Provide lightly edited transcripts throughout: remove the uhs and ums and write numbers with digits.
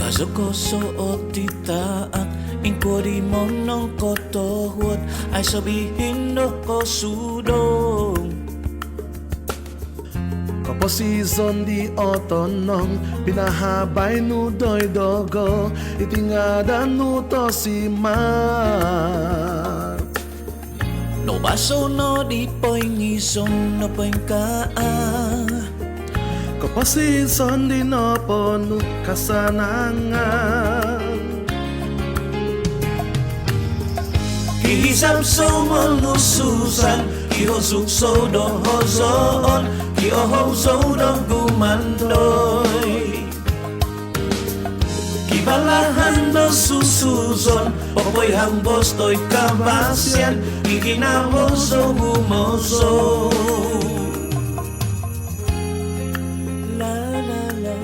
Kazuko so otitaak Ingko di monong kotohot Ay sabihin no ko sudong Season di otonong pinahabay no doy dogo itingadan no to si mar no baso no di poing ison no poing kaa season di no ponu kasanangan Kihisap so malususan Kihosuk so dohozoon Kioho so dong gumandoy Kibalahan do susuzon Popoy hambos to'y kabasyan Kikinabos so gumoso La la la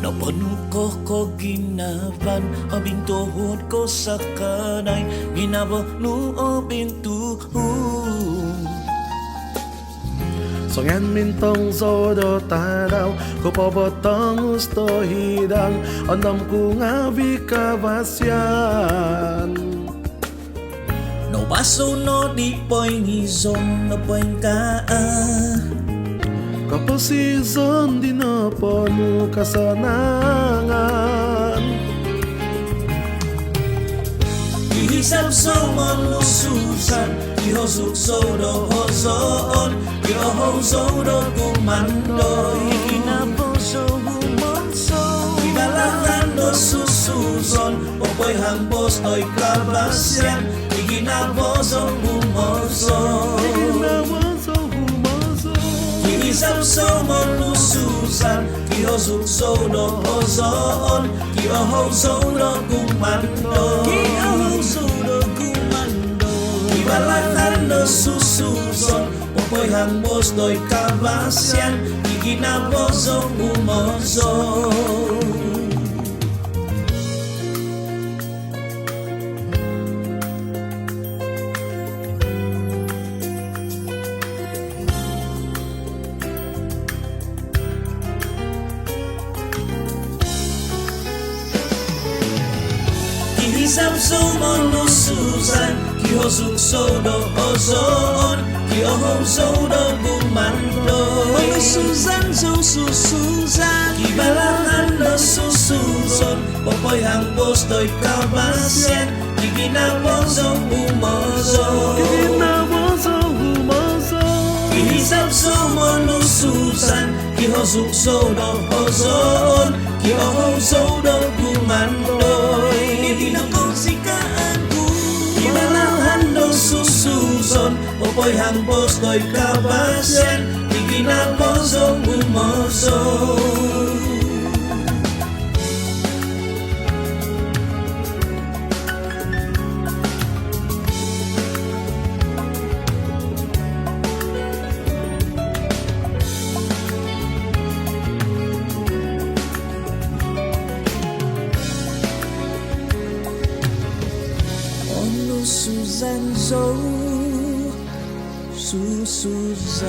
Napanukoh ko ginaban Abing tuhod ko sa kanay Ginaba no abing tuhod Songan mintong sodo taraw ko pobotong gusto hidang Andam ko nga vikabasyan No baso no di poing izon no poing kaa season di na ponu kasanangan Kihisap so malususan Kihosuk so dohozoon Kioho so do kumandoy Kinabo so gumonso Kibalahan do susuzon Popoy hambos to'y kabasyan Iginabo so gumoso Kihisap so malususan Kihosuk so dohozoon Kioho so do kumando Kioho so do kumando Kibalahan do susuzon Popoy hambos to'y kabasyan Iginabo so gumoso Kihisap so malususan Kihosuk so dohozoon Kioho so do gumando Malususan so susuzan Kibalahan do susuzon Popoy hambos to'y kabasyan Iginabo so gumoso Kihisap so malususan Kihosuk so dohozoon Kioho so do gumandoy Itinakosikaan ko Kibalahan do susuzon Popoy hambos to'y kabasyan Iginabo so gumoso Suzanzo, Suzanne.